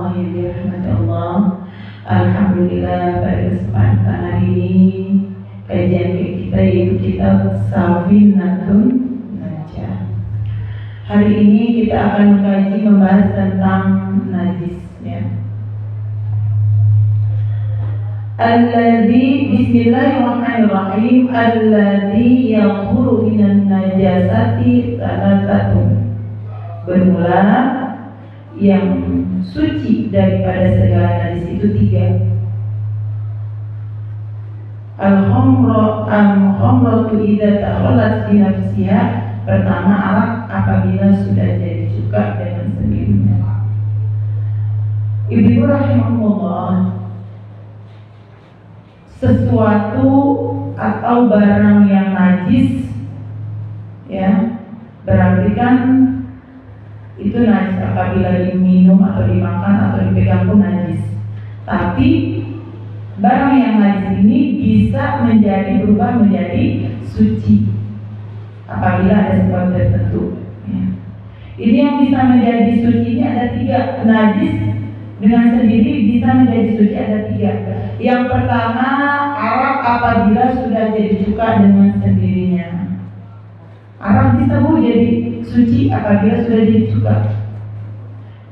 Allah yang dirahmati Allah. Alhamdulillah pada kesempatan hari ini kajian kita yaitu kitab Safinatun Najah. Hari ini kita akan mengkaji membahas tentang najis ya. Alladzi bismillahirrahmanirrahim alladzi yadhuru minan najasati salasatun. Bermula yang suci daripada segala najis itu tiga. Al-khamratu idza takhallat fi nafsiha. Pertama, arak apabila sudah jadi cuka dengan sendirinya. Ibu rahimahullah, sesuatu atau barang yang najis ya, berarti kan itu najis apabila diminum atau dimakan atau dipegang pun najis. Tapi barang yang najis ini bisa berubah menjadi suci apabila ada sebab tertentu ya. Ini yang bisa menjadi suci ini ada tiga. Najis dengan sendiri bisa menjadi suci ada tiga. Yang pertama, arak apabila sudah jadi cuka dengan sendirinya. Arak bisa jadi suci apabila sudah jadi cuka.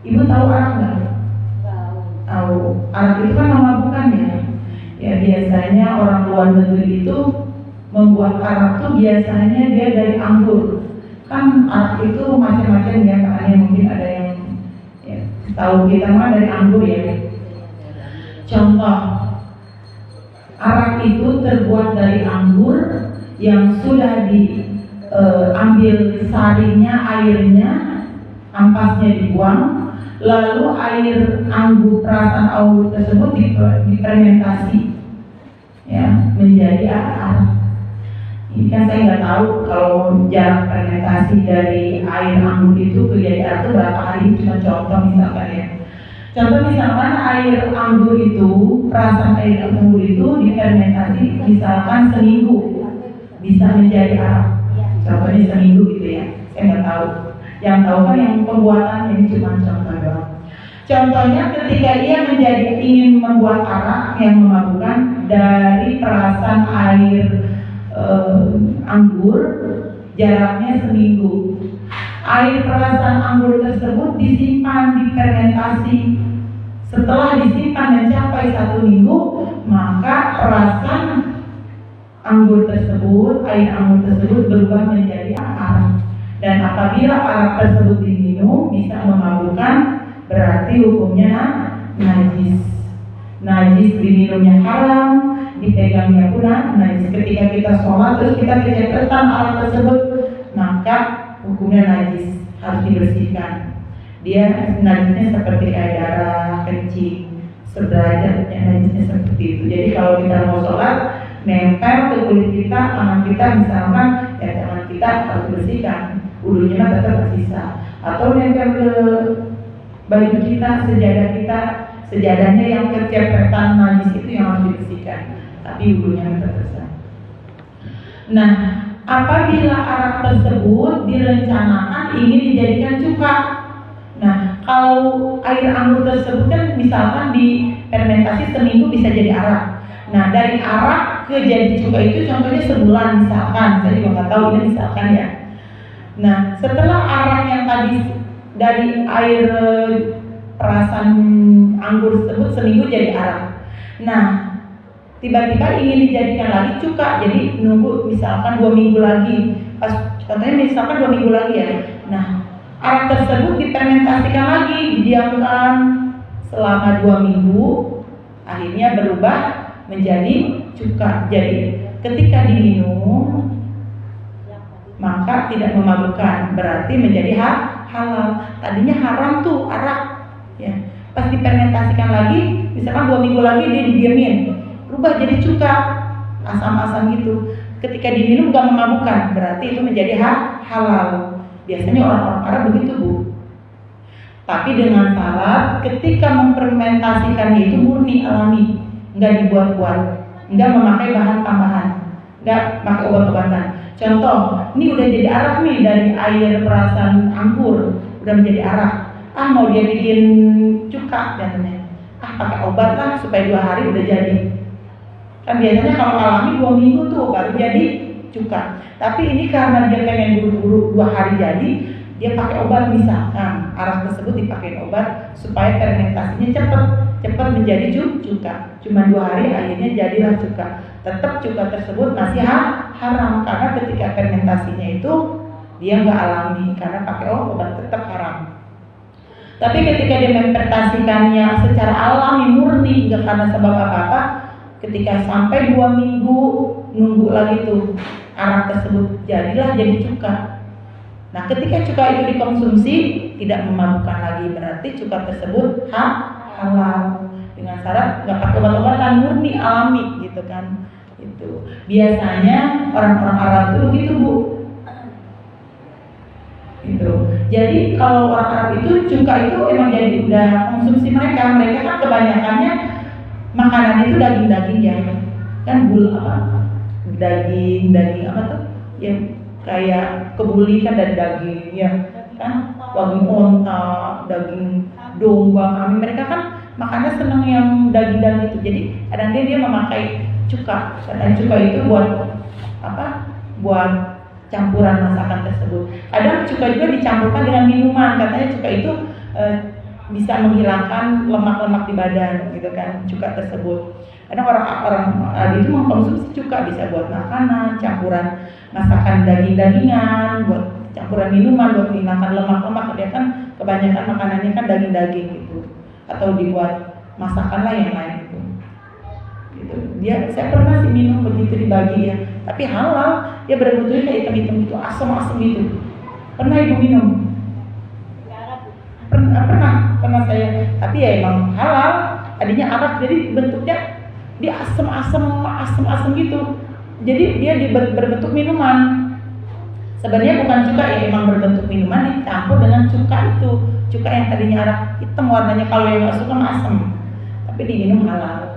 Ibu tahu arak nggak? Tahu. Arak itu kan memabukkan ya. Ya biasanya orang luar negeri itu membuat arak tuh biasanya dia dari anggur. Kan arak itu macam-macam ya, makanya mungkin ada yang ya, tahu kita mah dari anggur ya. Contoh, arak itu terbuat dari anggur yang sudah diambil sarinya, airnya, ampasnya dibuang, lalu air perasan anggur tersebut difermentasi ya menjadi arak. Ini kan saya nggak tahu kalau jarak fermentasi dari air anggur itu ke jadi arak itu berapa hari, cuma contoh misalkan ya. Contoh misalkan air anggur itu, perasan air anggur itu difermentasi misalkan seminggu bisa menjadi arak. Contohnya seminggu gitu ya, saya nggak tahu. Yang tahu kan yang pembuatan ini cuma contoh doang. Contohnya ketika ia ingin membuat arak yang memabukkan dari perasan air anggur, jaraknya seminggu. Air perasan anggur tersebut disimpan, difermentasi. Setelah disimpan mencapai 1 minggu, maka perasan anggur tersebut, air anggur tersebut berubah menjadi arak. Dan apabila arak tersebut diminum bisa memabukkan, berarti hukumnya najis. Najis diminumnya haram, dipegangnya pun najis. Ketika kita sholat terus kita kecepetan arak tersebut, maka hukumnya najis, harus dibersihkan. Dia najisnya seperti kayak darah, kencing, sederajatnya najisnya seperti itu. Jadi kalau kita mau sholat, nempel ke kulit kita, tangan kita misalkan, ya tangan kita harus dibersihkan, wudunya tetap tersisa. Atau nempel ke baju kita, sejadahnya yang kecepetan najis itu yang harus dibersihkan, tapi wudunya tetap tersisa. Nah, apabila arak tersebut direncanakan ingin dijadikan cuka. Nah, kalau air anggur tersebut kan misalkan difermentasi seminggu bisa jadi arak. Nah, dari arak ke jadi cuka itu contohnya sebulan misalkan. Saya juga nggak tahu ini misalkan ya. Nah, setelah arak yang tadi dari air perasan anggur tersebut seminggu jadi arak. Nah, tiba-tiba ingin dijadikan lagi cuka, jadi nunggu misalkan 2 minggu lagi. Contohnya misalkan 2 minggu lagi ya. Nah, arak tersebut difermentasikan lagi, didiamkan selama 2 minggu, akhirnya berubah menjadi cuka. Jadi ketika diminum maka tidak memabukkan, berarti menjadi halal. Tadinya haram tuh arak ya. Pas difermentasikan lagi, misalkan 2 minggu lagi dia didiamin, berubah jadi cuka, asam-asam gitu. Ketika diminum gak memabukkan, berarti itu menjadi halal. Biasanya orang-orang Arab begitu Bu. Tapi dengan syarat ketika memfermentasikannya itu murni alami, nggak dibuat-buat, nggak memakai bahan tambahan, nggak pakai obat-obatan. Contoh, ini udah jadi arak nih dari air perasan anggur, udah menjadi arak. mau dia bikin cuka katanya, pakai obat lah supaya 2 hari udah jadi. Kan biasanya kalau alami 2 minggu tuh baru jadi cuka. Tapi ini karena dia pengen buru-buru 2 hari jadi, dia pakai obat. Misalkan arak tersebut dipakai obat supaya fermentasinya cepat menjadi cuka. Cuma 2 hari akhirnya jadilah cuka. Tetap cuka tersebut masih haram karena ketika fermentasinya itu dia nggak alami karena pakai obat, tetap haram. Tapi ketika dia memfermentasikannya secara alami murni nggak karena sebab apa-apa, ketika sampai 2 minggu nunggu lagi tuh arak tersebut jadilah jadi cuka. Nah ketika cuka itu dikonsumsi tidak memabukkan lagi, berarti cuka tersebut halal dengan syarat nggak pakai obat-obatan, murni alami gitu kan. Itu biasanya orang-orang Arab itu begitu Bu. Itu jadi kalau orang Arab itu cuka itu emang jadi udah konsumsi mereka kan kebanyakannya makanan itu daging-daging ya kan, daging apa tuh yang kayak kebuli kan dari daging ya kan, daging onta, daging domba, kambing, mereka kan makannya seneng yang daging-daging itu. Jadi kadang dia memakai cuka, dan cuka itu buat apa? Buat campuran masakan tersebut. Kadang cuka juga dicampurkan dengan minuman, katanya cuka itu bisa menghilangkan lemak-lemak di badan gitu kan, cuka tersebut. Kadang orang itu mengkonsumsi cuka bisa buat makanan, campuran masakan daging-dagingan, buat campuran minuman, buat menghilangkan lemak-lemak. Dia kan kebanyakan makanannya kan daging-daging gitu, atau dibuat masakan lah yang lain gitu. Saya pernah sih minum begitu dibagi ya, tapi halal. Dia berbunyi kayak hitam-hitam gitu, asam-asam gitu. Pernah Ibu minum? Pernah saya, tapi ya emang halal. Tadinya arak, jadi bentuknya dia asam gitu. Jadi dia berbentuk minuman. Sebenarnya bukan cuka ya, emang berbentuk minuman dicampur dengan cuka itu. Cuka yang tadinya arak hitam warnanya, kalau yang nggak suka asam, tapi diminum halal.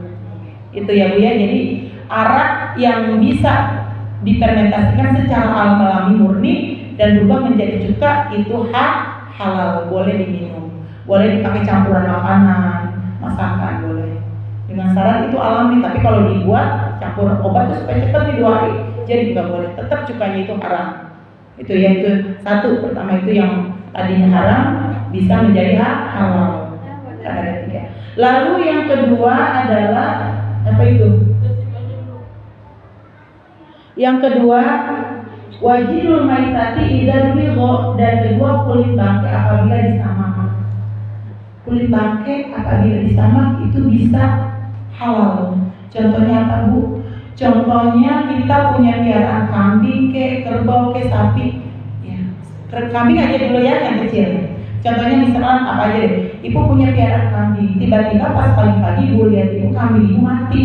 Itu ya Bu ya. Jadi arak yang bisa difermentasikan secara alami murni dan berubah menjadi cuka itu halal, boleh diminum, boleh dipakai campuran makanan, masakan boleh. Dengan syarat itu alami, tapi kalau dibuat campur obat itu supaya cepat di 2 hari, jadi nggak boleh. Tetap cukanya itu haram. Itu ya, itu satu. Pertama itu yang tadinya haram bisa menjadi halal. Ada 3. Lalu yang kedua adalah apa itu? Yang kedua, wajibul maitati idza ruwigo, dan kedua kulit bangkai apabila disamak. Kulit bangkai apabila disamak itu bisa halal. Contohnya apa Bu? Contohnya kita punya piaraan kambing ke, kerbau ke, sapi. Ya. Kambing aja dulu ya yang kecil. Contohnya misalkan apa aja deh. Ibu punya piaraan kambing, tiba-tiba pas pagi-pagi Ibu lihat Ibu kambing Ibu mati.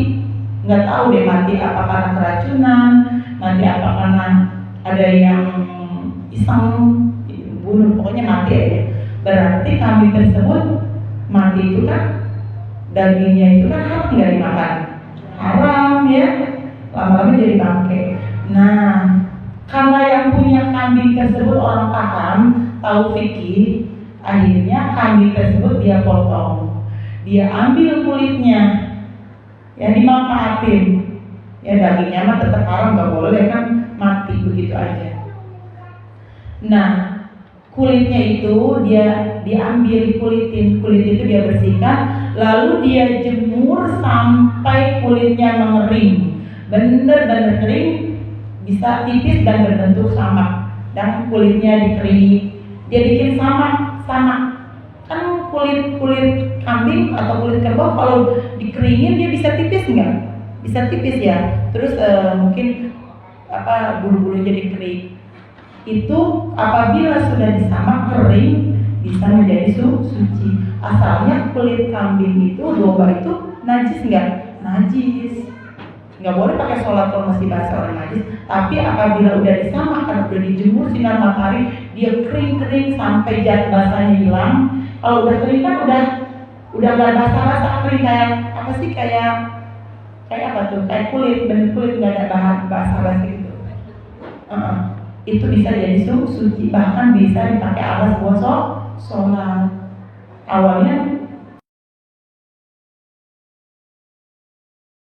Nggak tahu deh mati apa karena keracunan, mati apa karena ada yang iseng bunuh, pokoknya mati aja. Berarti kambing tersebut mati itu kan dagingnya itu kan haram, nggak dimakan, haram ya, lama-lama jadi bangkai. Nah, karena yang punya kambing tersebut orang paham, tahu fikih, akhirnya kambing tersebut dia potong, dia ambil kulitnya, ya dimanfaatin. Ya dagingnya mah tetap haram, nggak boleh kan mati begitu aja. Nah, kulitnya itu dia diambil, kulit itu dia bersihkan, lalu dia jemur sampai kulitnya mengering, bener-bener kering, bisa tipis dan berbentuk samak, dan kulitnya dikeringin. Dia bikin samak kan kulit kambing atau kulit kerbau kalau dikeringin dia bisa tipis nggak? Bisa tipis ya. Terus mungkin bulu-bulu jadi kering. Itu apabila sudah disamak kering bisa menjadi suci. Asalnya kulit kambing itu, domba itu najis nggak? Najis. Nggak boleh pakai sholat kalau masih basah oleh najis. Tapi apabila udah disamak, kalau udah dijemur sinar matahari, dia kering sampai zat basahnya hilang. Kalau udah kering kan udah nggak basah-basah, kering kayak apa sih, kayak apa tuh? Kayak kulit, bener kulit, nggak ada bahan basah-basah gitu. Itu bisa jadi suci, bahkan bisa dipakai alas buat sholat. awalnya